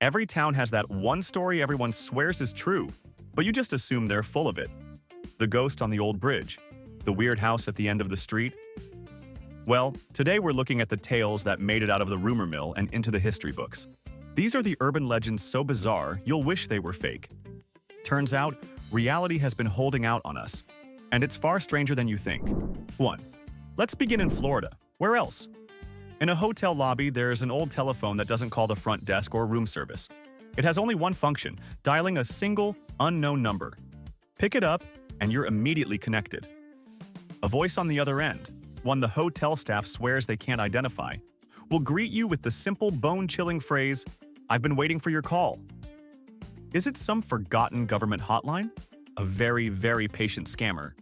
Every town has that one story everyone swears is true, but you just assume they're full of it. The ghost on the old bridge, the weird house at the end of the street. Well, today we're looking at the tales that made it out of the rumor mill and into the history books. These are the urban legends so bizarre, you'll wish they were fake. Turns out, reality has been holding out on us, and it's far stranger than you think. 1. Let's begin in Florida. Where else? In a hotel lobby, there's an old telephone that doesn't call the front desk or room service. It has only one function, dialing a single, unknown number. Pick it up, and you're immediately connected. A voice on the other end, one the hotel staff swears they can't identify, will greet you with the simple, bone-chilling phrase, "I've been waiting for your call." Is it some forgotten government hotline? A very, very patient scammer?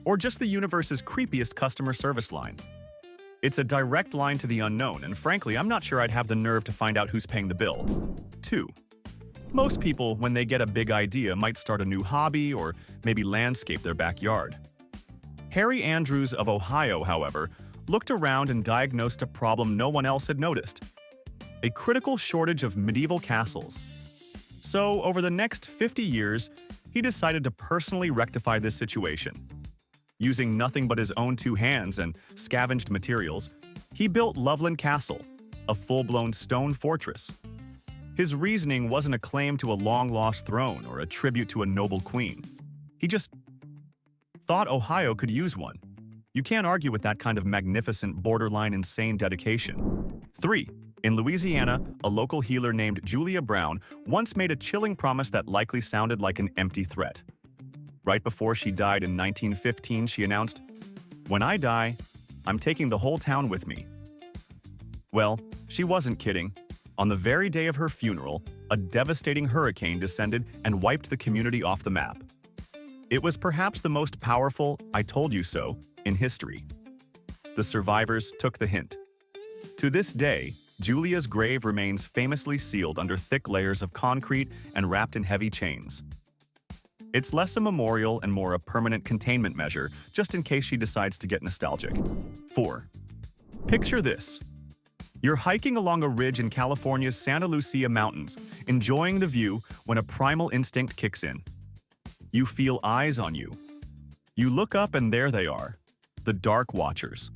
Or just the universe's creepiest customer service line? It's a direct line to the unknown, and frankly, I'm not sure I'd have the nerve to find out who's paying the bill. 2. Most people, when they get a big idea, might start a new hobby or maybe landscape their backyard. Harry Andrews of Ohio, however, looked around and diagnosed a problem no one else had noticed: a critical shortage of medieval castles. So, over the next 50 years, he decided to personally rectify this situation. Using nothing but his own two hands and scavenged materials, he built Loveland Castle, a full-blown stone fortress. His reasoning wasn't a claim to a long-lost throne or a tribute to a noble queen. He just thought Ohio could use one. You can't argue with that kind of magnificent, borderline insane dedication. 3. In Louisiana, a local healer named Julia Brown once made a chilling promise that likely sounded like an empty threat. Right before she died in 1915, she announced, "When I die, I'm taking the whole town with me." Well, she wasn't kidding. On the very day of her funeral, a devastating hurricane descended and wiped the community off the map. It was perhaps the most powerful "I told you so" in history. The survivors took the hint. To this day, Julia's grave remains famously sealed under thick layers of concrete and wrapped in heavy chains. It's less a memorial and more a permanent containment measure, just in case she decides to get nostalgic. 4. Picture this. You're hiking along a ridge in California's Santa Lucia Mountains, enjoying the view when a primal instinct kicks in. You feel eyes on you. You look up and there they are, the Dark Watchers.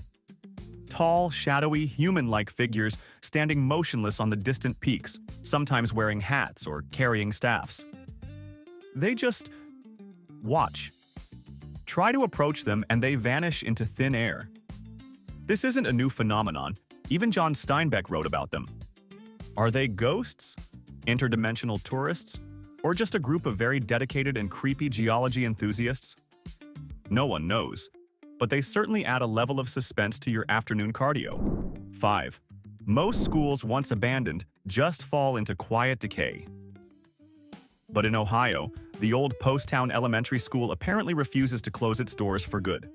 Tall, shadowy, human-like figures standing motionless on the distant peaks, sometimes wearing hats or carrying staffs. They just watch. Try to approach them and they vanish into thin air. This isn't a new phenomenon. Even John Steinbeck wrote about them. Are they ghosts, interdimensional tourists, or just a group of very dedicated and creepy geology enthusiasts? No one knows, but they certainly add a level of suspense to your afternoon cardio. 5. Most schools once abandoned just fall into quiet decay. But in Ohio, the old Post-Town Elementary School apparently refuses to close its doors for good.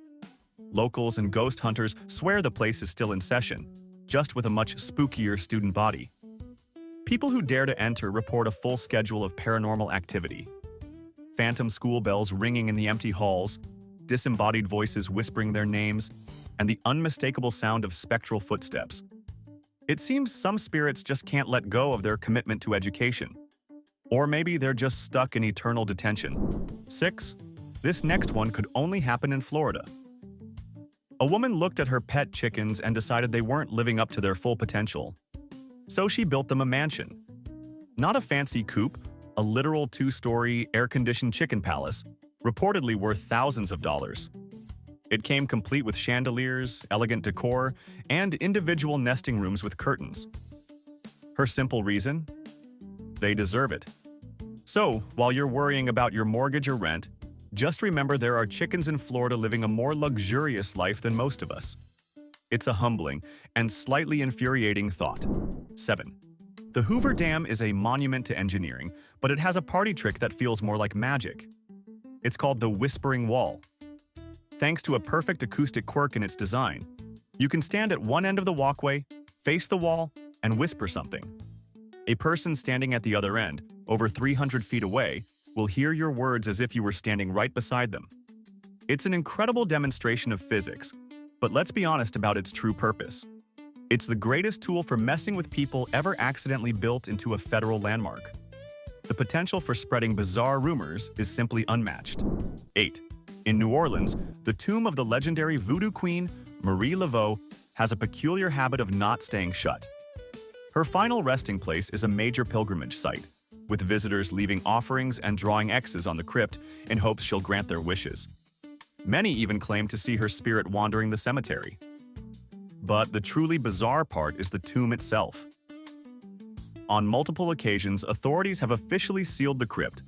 Locals and ghost hunters swear the place is still in session, just with a much spookier student body. People who dare to enter report a full schedule of paranormal activity. Phantom school bells ringing in the empty halls, disembodied voices whispering their names, and the unmistakable sound of spectral footsteps. It seems some spirits just can't let go of their commitment to education. Or maybe they're just stuck in eternal detention. 6. This next one could only happen in Florida. A woman looked at her pet chickens and decided they weren't living up to their full potential. So she built them a mansion. Not a fancy coop, a literal 2-story, air-conditioned chicken palace, reportedly worth thousands of dollars. It came complete with chandeliers, elegant decor, and individual nesting rooms with curtains. Her simple reason? They deserve it. So, while you're worrying about your mortgage or rent, just remember there are chickens in Florida living a more luxurious life than most of us. It's a humbling and slightly infuriating thought. 7. The Hoover Dam is a monument to engineering, but it has a party trick that feels more like magic. It's called the Whispering Wall. Thanks to a perfect acoustic quirk in its design, you can stand at one end of the walkway, face the wall, and whisper something. A person standing at the other end, over 300 feet away, will hear your words as if you were standing right beside them. It's an incredible demonstration of physics, but let's be honest about its true purpose. It's the greatest tool for messing with people ever accidentally built into a federal landmark. The potential for spreading bizarre rumors is simply unmatched. 8. In New Orleans, the tomb of the legendary voodoo queen, Marie Laveau, has a peculiar habit of not staying shut. Her final resting place is a major pilgrimage site, with visitors leaving offerings and drawing X's on the crypt in hopes she'll grant their wishes. Many even claim to see her spirit wandering the cemetery. But the truly bizarre part is the tomb itself. On multiple occasions, authorities have officially sealed the crypt,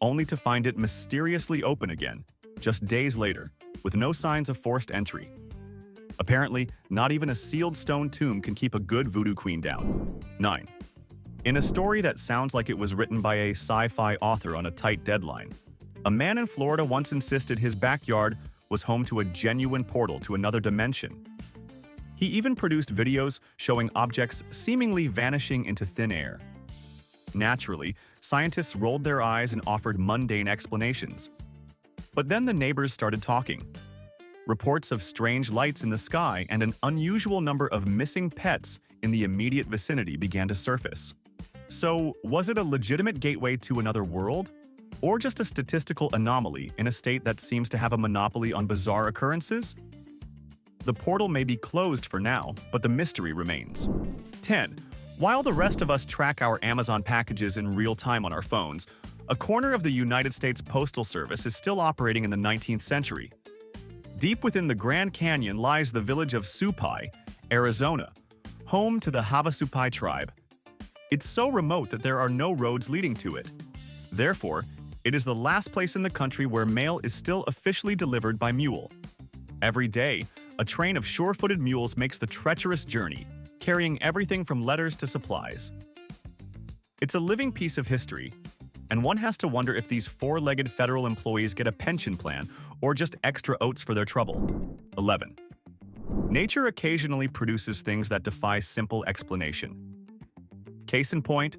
only to find it mysteriously open again, just days later, with no signs of forced entry. Apparently, not even a sealed stone tomb can keep a good voodoo queen down. 9. In a story that sounds like it was written by a sci-fi author on a tight deadline, a man in Florida once insisted his backyard was home to a genuine portal to another dimension. He even produced videos showing objects seemingly vanishing into thin air. Naturally, scientists rolled their eyes and offered mundane explanations. But then the neighbors started talking. Reports of strange lights in the sky and an unusual number of missing pets in the immediate vicinity began to surface. So, was it a legitimate gateway to another world? Or just a statistical anomaly in a state that seems to have a monopoly on bizarre occurrences? The portal may be closed for now, but the mystery remains. 10. While the rest of us track our Amazon packages in real time on our phones, a corner of the United States Postal Service is still operating in the 19th century. Deep within the Grand Canyon lies the village of Supai, Arizona, home to the Havasupai tribe. It's so remote that there are no roads leading to it. Therefore, it is the last place in the country where mail is still officially delivered by mule. Every day, a train of sure-footed mules makes the treacherous journey, carrying everything from letters to supplies. It's a living piece of history, and one has to wonder if these four-legged federal employees get a pension plan or just extra oats for their trouble. 11. Nature occasionally produces things that defy simple explanation. Case in point,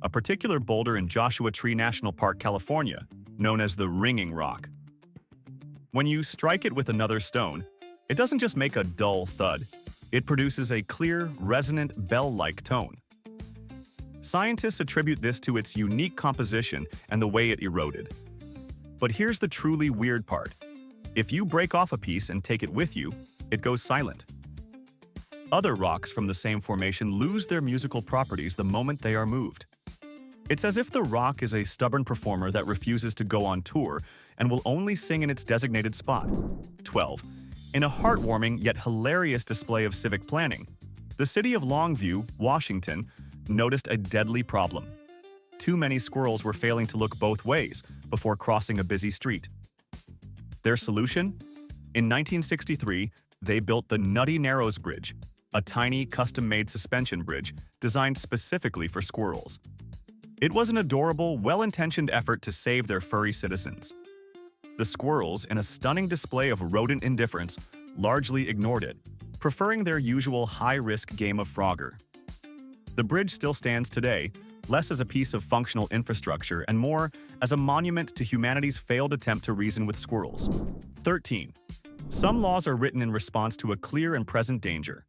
a particular boulder in Joshua Tree National Park, California, known as the Ringing Rock. When you strike it with another stone, it doesn't just make a dull thud. It produces a clear, resonant, bell-like tone. Scientists attribute this to its unique composition and the way it eroded. But here's the truly weird part. If you break off a piece and take it with you, it goes silent. Other rocks from the same formation lose their musical properties the moment they are moved. It's as if the rock is a stubborn performer that refuses to go on tour and will only sing in its designated spot. 12. In a heartwarming yet hilarious display of civic planning, the city of Longview, Washington, noticed a deadly problem. Too many squirrels were failing to look both ways before crossing a busy street. Their solution? In 1963, they built the Nutty Narrows Bridge, a tiny, custom-made suspension bridge designed specifically for squirrels. It was an adorable, well-intentioned effort to save their furry citizens. The squirrels, in a stunning display of rodent indifference, largely ignored it, preferring their usual high-risk game of Frogger. The bridge still stands today, less as a piece of functional infrastructure and more as a monument to humanity's failed attempt to reason with squirrels. 13. Some laws are written in response to a clear and present danger.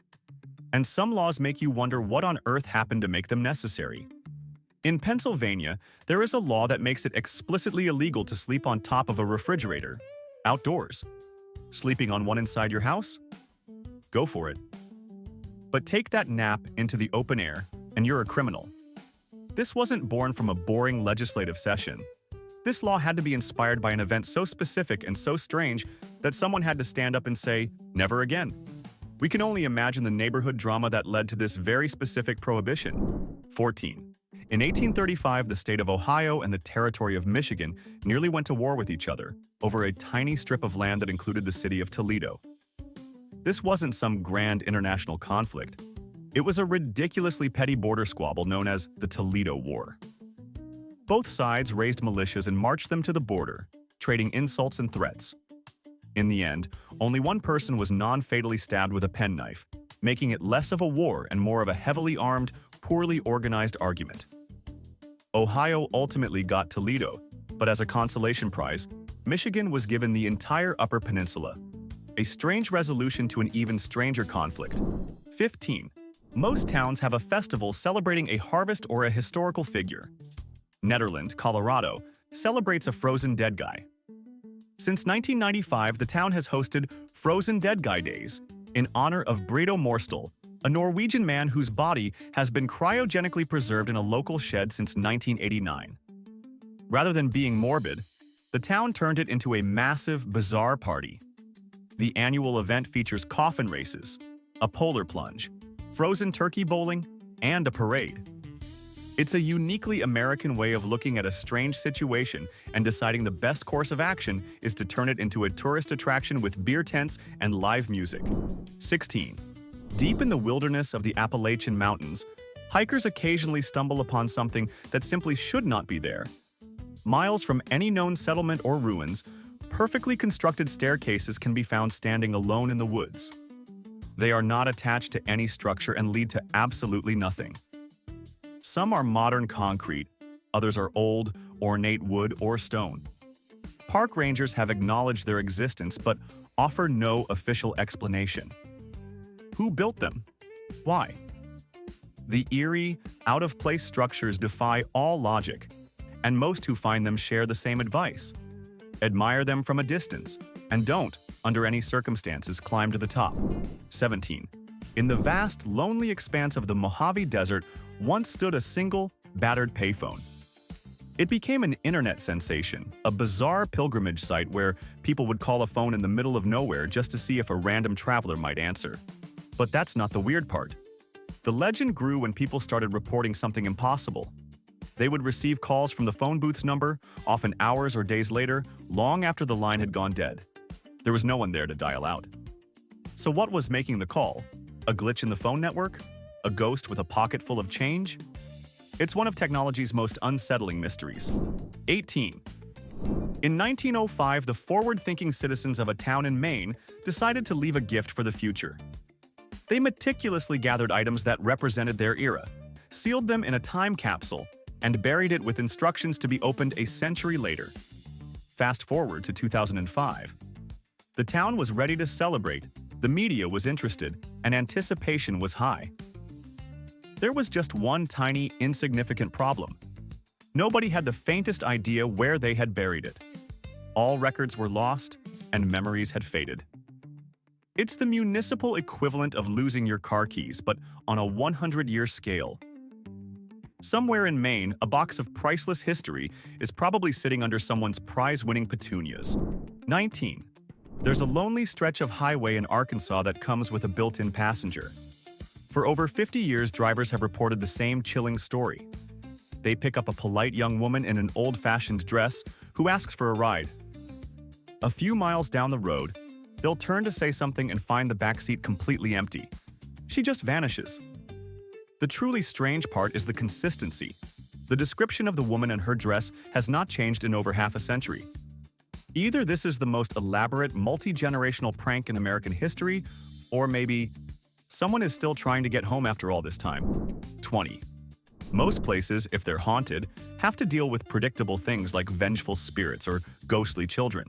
And some laws make you wonder what on earth happened to make them necessary. In Pennsylvania, there is a law that makes it explicitly illegal to sleep on top of a refrigerator, outdoors. Sleeping on one inside your house? Go for it. But take that nap into the open air, and you're a criminal. This wasn't born from a boring legislative session. This law had to be inspired by an event so specific and so strange that someone had to stand up and say, "Never again." We can only imagine the neighborhood drama that led to this very specific prohibition. 14. In 1835, the state of Ohio and the territory of Michigan nearly went to war with each other over a tiny strip of land that included the city of Toledo. This wasn't some grand international conflict. It was a ridiculously petty border squabble known as the Toledo War. Both sides raised militias and marched them to the border, trading insults and threats. In the end, only one person was non-fatally stabbed with a penknife, making it less of a war and more of a heavily armed, poorly organized argument. Ohio ultimately got Toledo, but as a consolation prize, Michigan was given the entire Upper Peninsula. A strange resolution to an even stranger conflict. 15. Most towns have a festival celebrating a harvest or a historical figure. Netherlands, Colorado, celebrates a frozen dead guy. Since 1995, the town has hosted Frozen Dead Guy Days in honor of Brainex, a Norwegian man whose body has been cryogenically preserved in a local shed since 1989. Rather than being morbid, the town turned it into a massive, bizarre party. The annual event features coffin races, a polar plunge, frozen turkey bowling, and a parade. It's a uniquely American way of looking at a strange situation and deciding the best course of action is to turn it into a tourist attraction with beer tents and live music. 16. Deep in the wilderness of the Appalachian Mountains, hikers occasionally stumble upon something that simply should not be there. Miles from any known settlement or ruins, perfectly constructed staircases can be found standing alone in the woods. They are not attached to any structure and lead to absolutely nothing. Some are modern concrete, others are old, ornate wood or stone. Park rangers have acknowledged their existence but offer no official explanation. Who built them? Why? The eerie, out-of-place structures defy all logic, and most who find them share the same advice. Admire them from a distance, and don't, under any circumstances, climb to the top. 17. In the vast, lonely expanse of the Mojave Desert once stood a single, battered payphone. It became an internet sensation, a bizarre pilgrimage site where people would call a phone in the middle of nowhere just to see if a random traveler might answer. But that's not the weird part. The legend grew when people started reporting something impossible. They would receive calls from the phone booth's number, often hours or days later, long after the line had gone dead. There was no one there to dial out. So what was making the call? A glitch in the phone network? A ghost with a pocket full of change? It's one of technology's most unsettling mysteries. 18. In 1905, the forward-thinking citizens of a town in Maine decided to leave a gift for the future. They meticulously gathered items that represented their era, sealed them in a time capsule, and buried it with instructions to be opened a century later. Fast forward to 2005. The town was ready to celebrate, the media was interested, and anticipation was high. There was just one tiny, insignificant problem. Nobody had the faintest idea where they had buried it. All records were lost, and memories had faded. It's the municipal equivalent of losing your car keys, but on a 100-year scale. Somewhere in Maine, a box of priceless history is probably sitting under someone's prize-winning petunias. 19. There's a lonely stretch of highway in Arkansas that comes with a built-in passenger. For over 50 years, drivers have reported the same chilling story. They pick up a polite young woman in an old-fashioned dress who asks for a ride. A few miles down the road, they'll turn to say something and find the backseat completely empty. She just vanishes. The truly strange part is the consistency. The description of the woman and her dress has not changed in over half a century. Either this is the most elaborate, multi-generational prank in American history, or maybe someone is still trying to get home after all this time. 20. Most places, if they're haunted, have to deal with predictable things like vengeful spirits or ghostly children.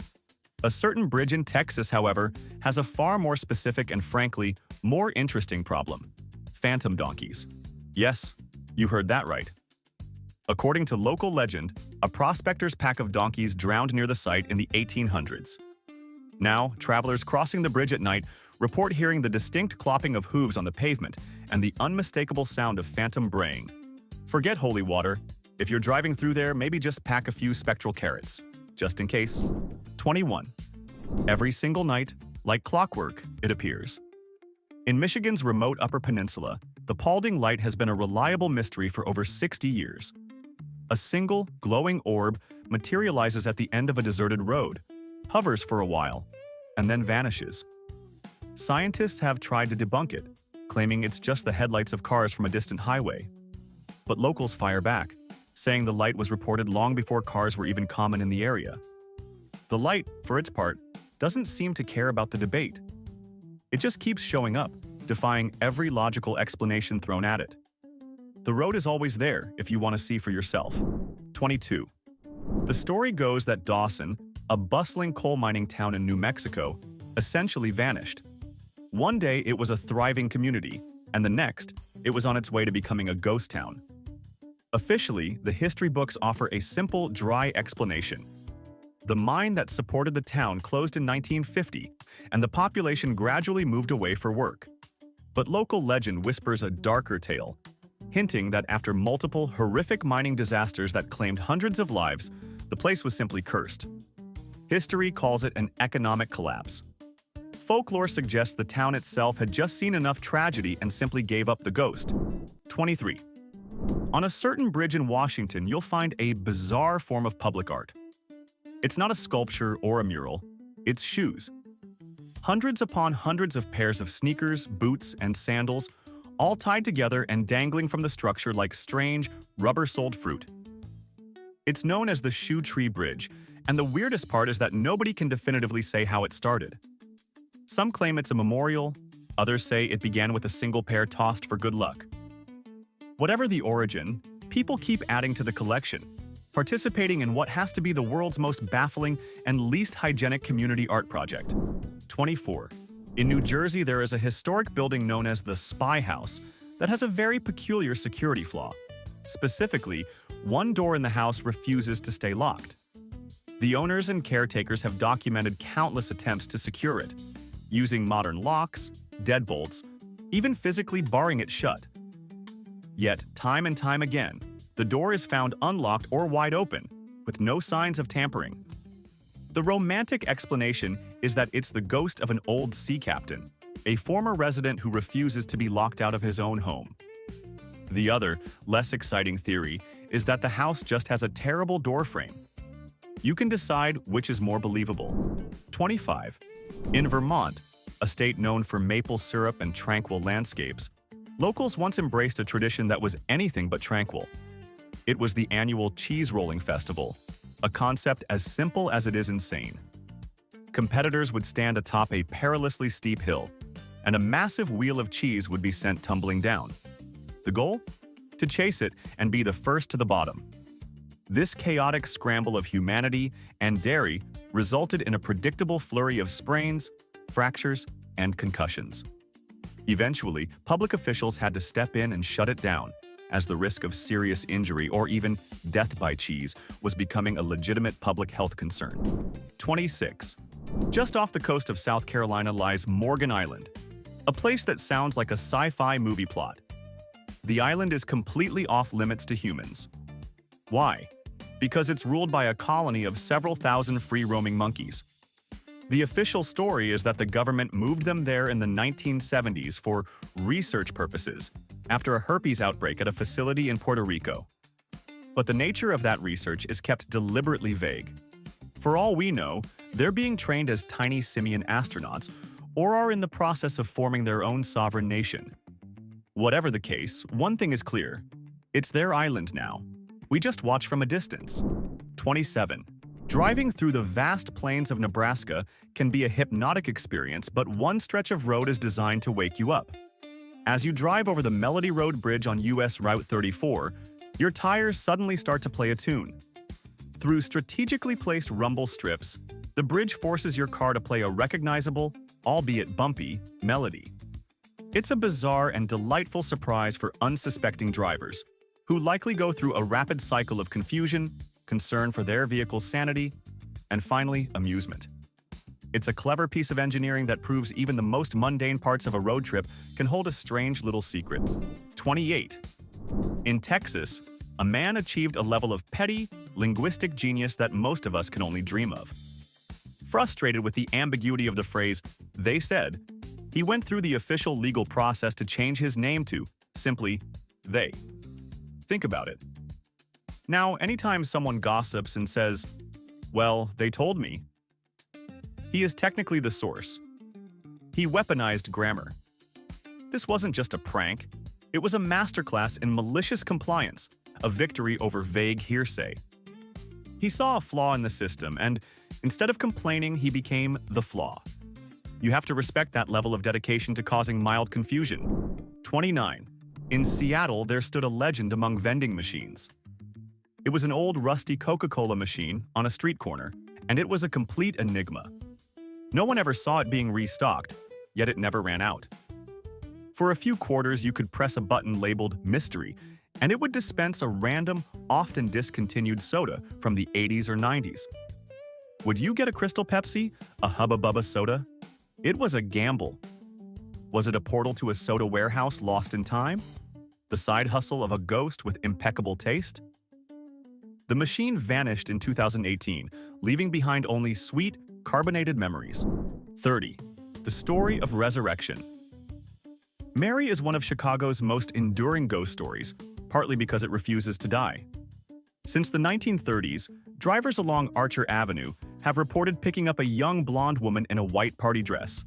A certain bridge in Texas, however, has a far more specific and frankly, more interesting problem. Phantom donkeys. Yes, you heard that right. According to local legend, a prospector's pack of donkeys drowned near the site in the 1800s. Now, travelers crossing the bridge at night report hearing the distinct clopping of hooves on the pavement and the unmistakable sound of phantom braying. Forget holy water. If you're driving through there, maybe just pack a few spectral carrots, just in case. 21. Every single night, like clockwork, it appears. In Michigan's remote Upper Peninsula, the Paulding Light has been a reliable mystery for over 60 years. A single, glowing orb materializes at the end of a deserted road, hovers for a while, and then vanishes. Scientists have tried to debunk it, claiming it's just the headlights of cars from a distant highway. But locals fire back, saying the light was reported long before cars were even common in the area. The light, for its part, doesn't seem to care about the debate. It just keeps showing up, defying every logical explanation thrown at it. The road is always there if you want to see for yourself. 22. The story goes that Dawson, a bustling coal mining town in New Mexico, essentially vanished. One day it was a thriving community, and the next, it was on its way to becoming a ghost town. Officially, the history books offer a simple, dry explanation. The mine that supported the town closed in 1950, and the population gradually moved away for work. But local legend whispers a darker tale, hinting that after multiple horrific mining disasters that claimed hundreds of lives, the place was simply cursed. History calls it an economic collapse. Folklore suggests the town itself had just seen enough tragedy and simply gave up the ghost. 23. On a certain bridge in Washington, you'll find a bizarre form of public art. It's not a sculpture or a mural, it's shoes. Hundreds upon hundreds of pairs of sneakers, boots, and sandals, all tied together and dangling from the structure like strange, rubber-soled fruit. It's known as the Shoe Tree Bridge, and the weirdest part is that nobody can definitively say how it started. Some claim it's a memorial, others say it began with a single pair tossed for good luck. Whatever the origin, people keep adding to the collection, participating in what has to be the world's most baffling and least hygienic community art project. 24. In New Jersey, there is a historic building known as the Spy House that has a very peculiar security flaw. Specifically, one door in the house refuses to stay locked. The owners and caretakers have documented countless attempts to secure it, using modern locks, deadbolts, even physically barring it shut. Yet, time and time again, the door is found unlocked or wide open, with no signs of tampering. The romantic explanation is that it's the ghost of an old sea captain, a former resident who refuses to be locked out of his own home. The other, less exciting theory is that the house just has a terrible door frame. You can decide which is more believable. 25. In Vermont, a state known for maple syrup and tranquil landscapes, locals once embraced a tradition that was anything but tranquil. It was the annual Cheese Rolling Festival, a concept as simple as it is insane. Competitors would stand atop a perilously steep hill, and a massive wheel of cheese would be sent tumbling down. The goal? To chase it and be the first to the bottom. This chaotic scramble of humanity and dairy resulted in a predictable flurry of sprains, fractures, and concussions. Eventually, public officials had to step in and shut it down, as the risk of serious injury or even death by cheese was becoming a legitimate public health concern. 26. Just off the coast of South Carolina lies Morgan Island, a place that sounds like a sci-fi movie plot. The island is completely off-limits to humans. Why? Because it's ruled by a colony of several thousand free-roaming monkeys. The official story is that the government moved them there in the 1970s for research purposes after a herpes outbreak at a facility in Puerto Rico. But the nature of that research is kept deliberately vague. For all we know, they're being trained as tiny simian astronauts or are in the process of forming their own sovereign nation. Whatever the case, one thing is clear. It's their island now. We just watch from a distance. 27. Driving through the vast plains of Nebraska can be a hypnotic experience, but one stretch of road is designed to wake you up. As you drive over the Melody Road Bridge on US Route 34, your tires suddenly start to play a tune. Through strategically placed rumble strips, the bridge forces your car to play a recognizable, albeit bumpy, melody. It's a bizarre and delightful surprise for unsuspecting drivers, who likely go through a rapid cycle of confusion, concern for their vehicle's sanity, and finally, amusement. It's a clever piece of engineering that proves even the most mundane parts of a road trip can hold a strange little secret. 28. In Texas, a man achieved a level of petty, linguistic genius that most of us can only dream of. Frustrated with the ambiguity of the phrase, "they said," he went through the official legal process to change his name to, simply, they. Think about it. Now, anytime someone gossips and says, "well, they told me," he is technically the source. He weaponized grammar. This wasn't just a prank. It was a masterclass in malicious compliance, a victory over vague hearsay. He saw a flaw in the system, and instead of complaining, he became the flaw. You have to respect that level of dedication to causing mild confusion. 29. In Seattle, there stood a legend among vending machines. It was an old rusty Coca-Cola machine on a street corner, and it was a complete enigma. No one ever saw it being restocked, yet it never ran out. For a few quarters, you could press a button labeled Mystery, and it would dispense a random, often discontinued soda from the 80s or 90s. Would you get a Crystal Pepsi, a Hubba Bubba soda? It was a gamble. Was it a portal to a soda warehouse lost in time? The side hustle of a ghost with impeccable taste? The machine vanished in 2018, leaving behind only sweet, carbonated memories. 30. The story of resurrection. Mary is one of Chicago's most enduring ghost stories, partly because it refuses to die. Since the 1930s, drivers along Archer Avenue have reported picking up a young blonde woman in a white party dress.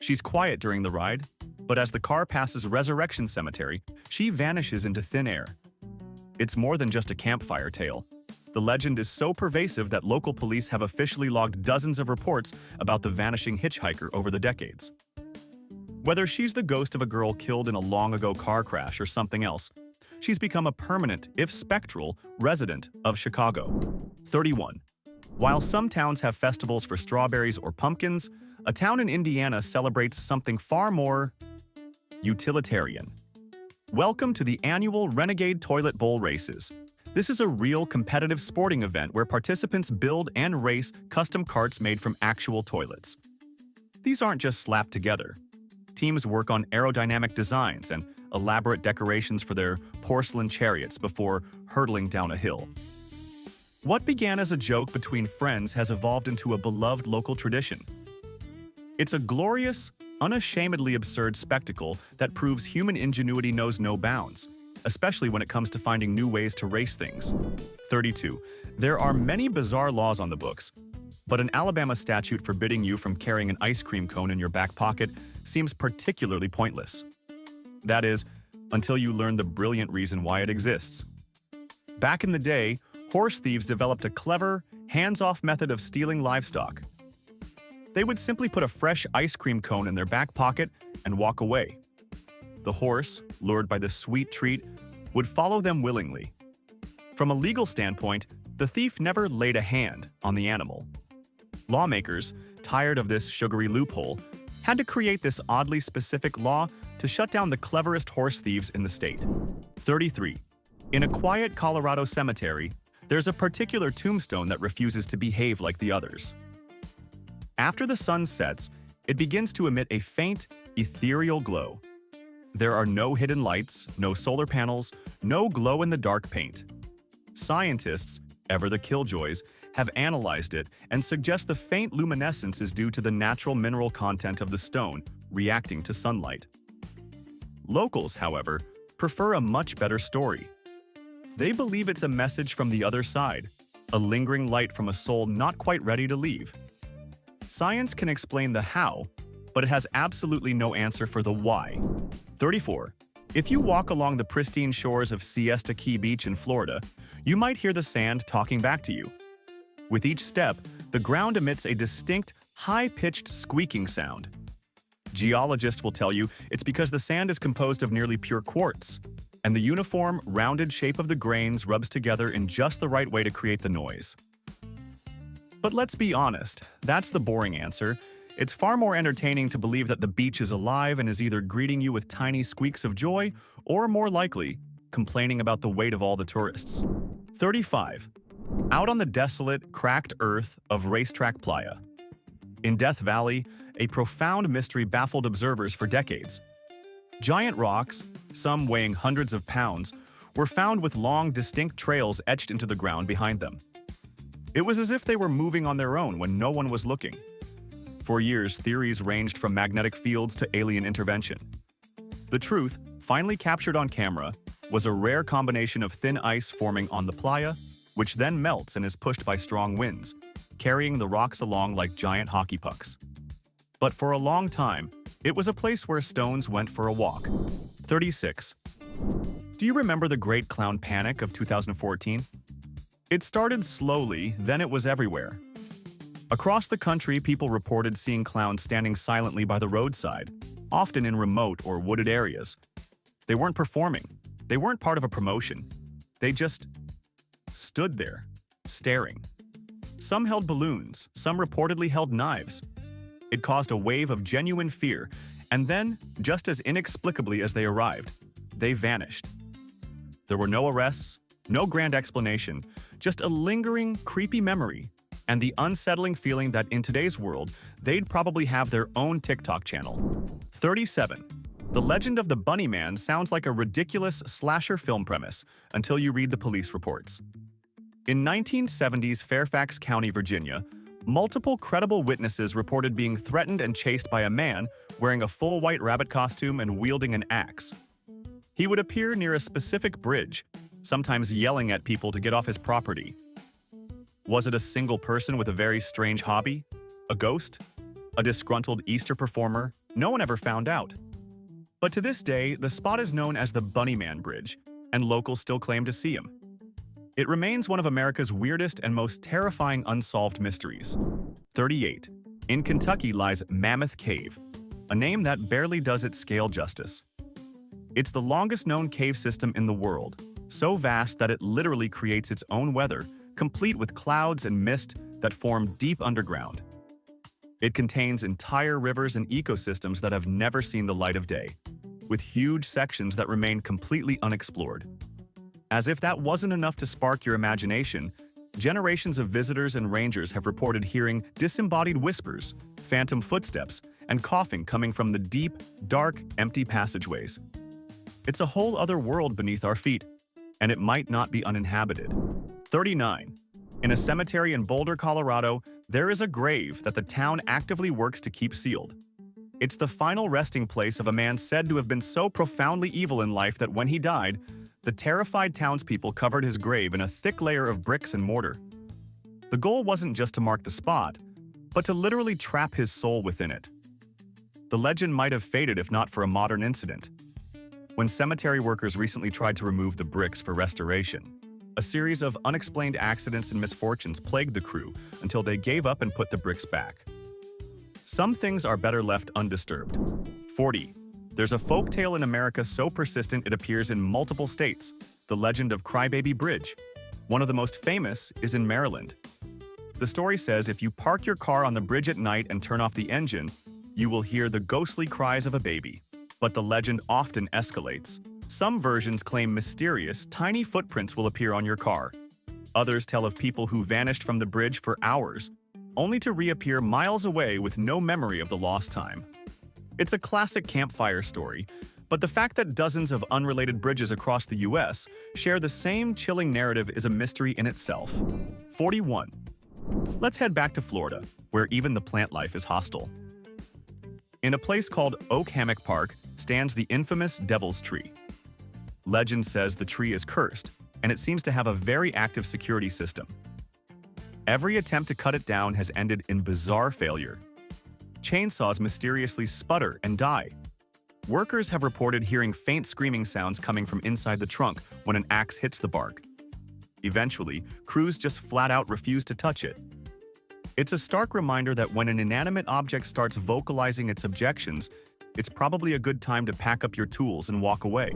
She's quiet during the ride, but as the car passes Resurrection Cemetery, she vanishes into thin air. It's more than just a campfire tale. The legend is so pervasive that local police have officially logged dozens of reports about the vanishing hitchhiker over the decades. Whether she's the ghost of a girl killed in a long-ago car crash or something else, she's become a permanent, if spectral, resident of Chicago. 31. While some towns have festivals for strawberries or pumpkins, a town in Indiana celebrates something far more utilitarian. Welcome to the annual Renegade Toilet Bowl races. This is a real competitive sporting event where participants build and race custom carts made from actual toilets. These aren't just slapped together. Teams work on aerodynamic designs and elaborate decorations for their porcelain chariots before hurtling down a hill. What began as a joke between friends has evolved into a beloved local tradition. It's a glorious, unashamedly absurd spectacle that proves human ingenuity knows no bounds, especially when it comes to finding new ways to race things. 32. There are many bizarre laws on the books, but an Alabama statute forbidding you from carrying an ice cream cone in your back pocket seems particularly pointless. That is, until you learn the brilliant reason why it exists. Back in the day, horse thieves developed a clever, hands-off method of stealing livestock. They would simply put a fresh ice cream cone in their back pocket and walk away. The horse, lured by the sweet treat, would follow them willingly. From a legal standpoint, the thief never laid a hand on the animal. Lawmakers, tired of this sugary loophole, had to create this oddly specific law to shut down the cleverest horse thieves in the state. 33. In a quiet Colorado cemetery, there's a particular tombstone that refuses to behave like the others. After the sun sets, it begins to emit a faint, ethereal glow. There are no hidden lights, no solar panels, no glow-in-the-dark paint. Scientists, ever the killjoys, have analyzed it and suggest the faint luminescence is due to the natural mineral content of the stone reacting to sunlight. Locals, however, prefer a much better story. They believe it's a message from the other side, a lingering light from a soul not quite ready to leave. Science can explain the how, but it has absolutely no answer for the why. 34. If you walk along the pristine shores of Siesta Key Beach in Florida, you might hear the sand talking back to you. With each step, the ground emits a distinct, high-pitched squeaking sound. Geologists will tell you it's because the sand is composed of nearly pure quartz, and the uniform, rounded shape of the grains rubs together in just the right way to create the noise. But let's be honest, that's the boring answer. It's far more entertaining to believe that the beach is alive and is either greeting you with tiny squeaks of joy, or more likely, complaining about the weight of all the tourists. 35. Out on the desolate, cracked earth of Racetrack Playa. In Death Valley, a profound mystery baffled observers for decades. Giant rocks, some weighing hundreds of pounds, were found with long, distinct trails etched into the ground behind them. It was as if they were moving on their own when no one was looking. For years, theories ranged from magnetic fields to alien intervention. The truth, finally captured on camera, was a rare combination of thin ice forming on the playa, which then melts and is pushed by strong winds, carrying the rocks along like giant hockey pucks. But for a long time, it was a place where stones went for a walk. 36. Do you remember the Great Clown Panic of 2014? It started slowly, then it was everywhere. Across the country, people reported seeing clowns standing silently by the roadside, often in remote or wooded areas. They weren't performing. They weren't part of a promotion. They just stood there, staring. Some held balloons, some reportedly held knives. It caused a wave of genuine fear, And then, just as inexplicably as they arrived, they vanished. There were no arrests, no grand explanation, just a lingering, creepy memory, and the unsettling feeling that in today's world, they'd probably have their own TikTok channel. 37. The legend of the Bunny Man sounds like a ridiculous slasher film premise until you read the police reports. In 1970s Fairfax County, Virginia, multiple credible witnesses reported being threatened and chased by a man wearing a full white rabbit costume and wielding an axe. He would appear near a specific bridge, sometimes yelling at people to get off his property. Was it a single person with a very strange hobby? A ghost? A disgruntled Easter performer? No one ever found out. But to this day, the spot is known as the Bunny Man Bridge, and locals still claim to see him. It remains one of America's weirdest and most terrifying unsolved mysteries. 38. In Kentucky lies Mammoth Cave, a name that barely does its scale justice. It's the longest known cave system in the world, so vast that it literally creates its own weather, complete with clouds and mist that form deep underground. It contains entire rivers and ecosystems that have never seen the light of day, with huge sections that remain completely unexplored. As if that wasn't enough to spark your imagination, generations of visitors and rangers have reported hearing disembodied whispers, phantom footsteps, and coughing coming from the deep, dark, empty passageways. It's a whole other world beneath our feet, and it might not be uninhabited. 39. In a cemetery in Boulder, Colorado, there is a grave that the town actively works to keep sealed. It's the final resting place of a man said to have been so profoundly evil in life that when he died, the terrified townspeople covered his grave in a thick layer of bricks and mortar. The goal wasn't just to mark the spot, but to literally trap his soul within it. The legend might have faded if not for a modern incident. When cemetery workers recently tried to remove the bricks for restoration, a series of unexplained accidents and misfortunes plagued the crew until they gave up and put the bricks back. Some things are better left undisturbed. 40. There's a folktale in America so persistent it appears in multiple states, the legend of Crybaby Bridge. One of the most famous is in Maryland. The story says if you park your car on the bridge at night and turn off the engine, you will hear the ghostly cries of a baby. But the legend often escalates. Some versions claim mysterious, tiny footprints will appear on your car. Others tell of people who vanished from the bridge for hours, only to reappear miles away with no memory of the lost time. It's a classic campfire story, but the fact that dozens of unrelated bridges across the US share the same chilling narrative is a mystery in itself. 41. Let's head back to Florida, where even the plant life is hostile. In a place called Oak Hammock Park stands the infamous Devil's Tree. Legend says the tree is cursed, and it seems to have a very active security system. Every attempt to cut it down has ended in bizarre failure. Chainsaws mysteriously sputter and die. Workers have reported hearing faint screaming sounds coming from inside the trunk when an axe hits the bark. Eventually, crews just flat out refuse to touch it. It's a stark reminder that when an inanimate object starts vocalizing its objections, it's probably a good time to pack up your tools and walk away.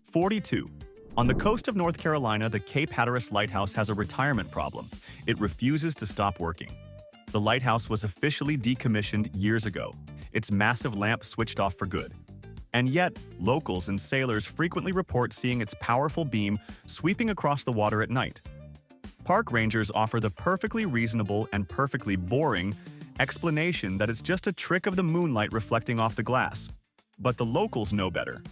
42. On the coast of North Carolina, the Cape Hatteras Lighthouse has a retirement problem. It refuses to stop working. The lighthouse was officially decommissioned years ago, its massive lamp switched off for good. And yet, locals and sailors frequently report seeing its powerful beam sweeping across the water at night. Park rangers offer the perfectly reasonable and perfectly boring explanation that it's just a trick of the moonlight reflecting off the glass. But the locals know better.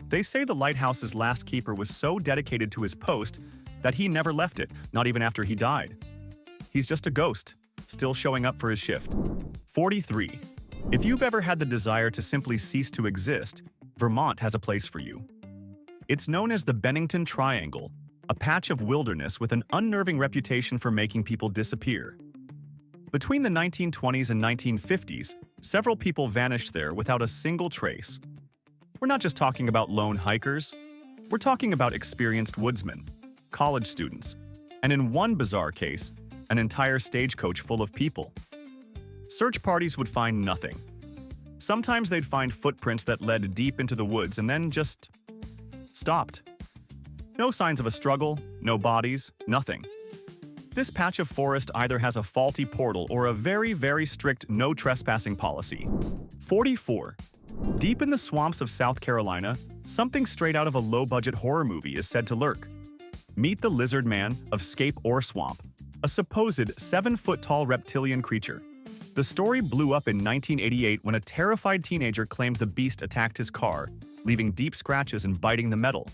They say the lighthouse's last keeper was so dedicated to his post that he never left it, not even after he died. He's just a ghost, still showing up for his shift. 43. If you've ever had the desire to simply cease to exist, Vermont has a place for you. It's known as the Bennington Triangle, a patch of wilderness with an unnerving reputation for making people disappear. Between the 1920s and 1950s, several people vanished there without a single trace. We're not just talking about lone hikers. We're talking about experienced woodsmen, college students, and in one bizarre case, an entire stagecoach full of people. Search parties would find nothing. Sometimes they'd find footprints that led deep into the woods and then just stopped. No signs of a struggle, no bodies, nothing. This patch of forest either has a faulty portal or a very, very strict no trespassing policy. 44. Deep in the swamps of South Carolina, something straight out of a low-budget horror movie is said to lurk. Meet the lizard man of Scape Ore Swamp, a supposed 7-foot-tall reptilian creature. The story blew up in 1988 when a terrified teenager claimed the beast attacked his car, leaving deep scratches and biting the metal.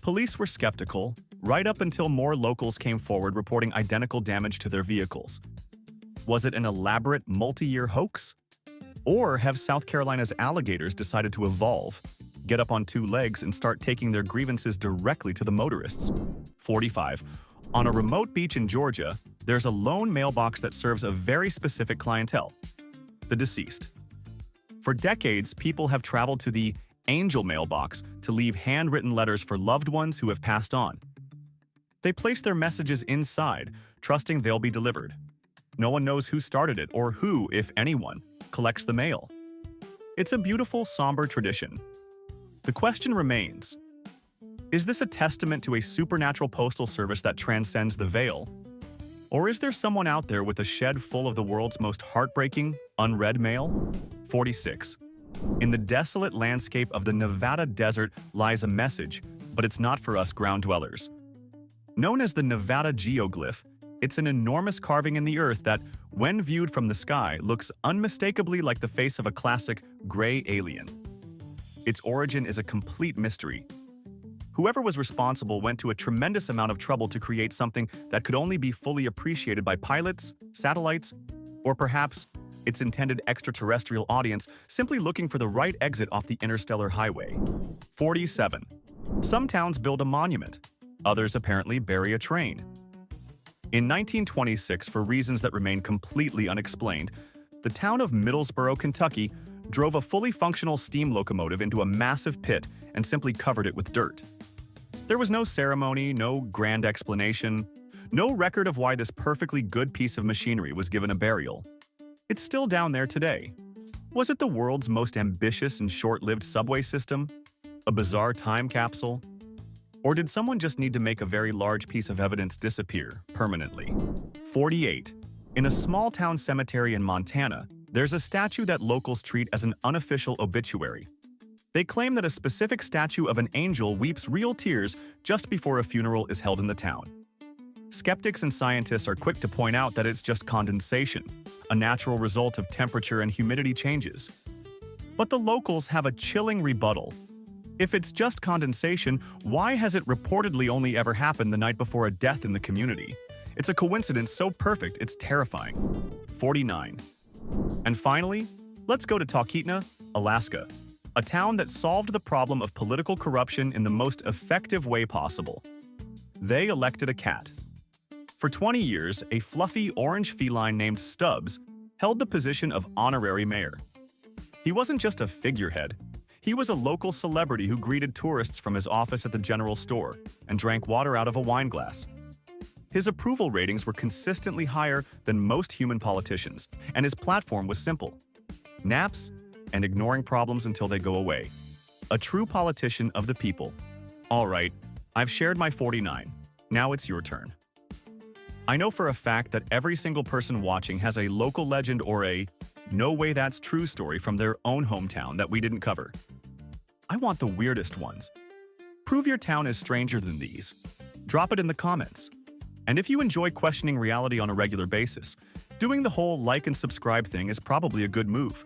Police were skeptical, right up until more locals came forward reporting identical damage to their vehicles. Was it an elaborate multi-year hoax? Or have South Carolina's alligators decided to evolve, get up on two legs, and start taking their grievances directly to the motorists? 45. On a remote beach in Georgia, there's a lone mailbox that serves a very specific clientele: the deceased. For decades, people have traveled to the angel mailbox to leave handwritten letters for loved ones who have passed on. They place their messages inside, trusting they'll be delivered. No one knows who started it or who, if anyone, collects the mail. It's a beautiful, somber tradition. The question remains: is this a testament to a supernatural postal service that transcends the veil? Or is there someone out there with a shed full of the world's most heartbreaking, unread mail? 46. In the desolate landscape of the Nevada desert lies a message, but it's not for us ground dwellers. Known as the Nevada geoglyph, it's an enormous carving in the earth that, when viewed from the sky, looks unmistakably like the face of a classic gray alien. Its origin is a complete mystery. Whoever was responsible went to a tremendous amount of trouble to create something that could only be fully appreciated by pilots, satellites, or perhaps its intended extraterrestrial audience simply looking for the right exit off the interstellar highway. 47. Some towns build a monument. Others apparently bury a train. In 1926, for reasons that remain completely unexplained, the town of Middlesboro, Kentucky, drove a fully functional steam locomotive into a massive pit and simply covered it with dirt. There was no ceremony, no grand explanation, no record of why this perfectly good piece of machinery was given a burial. It's still down there today. Was it the world's most ambitious and short-lived subway system? A bizarre time capsule? Or did someone just need to make a very large piece of evidence disappear permanently? 48. In a small-town cemetery in Montana, there's a statue that locals treat as an unofficial obituary. They claim that a specific statue of an angel weeps real tears just before a funeral is held in the town. Skeptics and scientists are quick to point out that it's just condensation, a natural result of temperature and humidity changes. But the locals have a chilling rebuttal. If it's just condensation, why has it reportedly only ever happened the night before a death in the community? It's a coincidence so perfect it's terrifying. 49. And finally, let's go to Talkeetna, Alaska, a town that solved the problem of political corruption in the most effective way possible. They elected a cat. For 20 years, a fluffy orange feline named Stubbs held the position of honorary mayor. He wasn't just a figurehead. He was a local celebrity who greeted tourists from his office at the general store and drank water out of a wine glass. His approval ratings were consistently higher than most human politicians, and his platform was simple: naps and ignoring problems until they go away. A true politician of the people. All right, I've shared my 49. Now it's your turn. I know for a fact that every single person watching has a local legend or a "no way that's true" story from their own hometown that we didn't cover. I want the weirdest ones. Prove your town is stranger than these. Drop it in the comments. And if you enjoy questioning reality on a regular basis, doing the whole like and subscribe thing is probably a good move.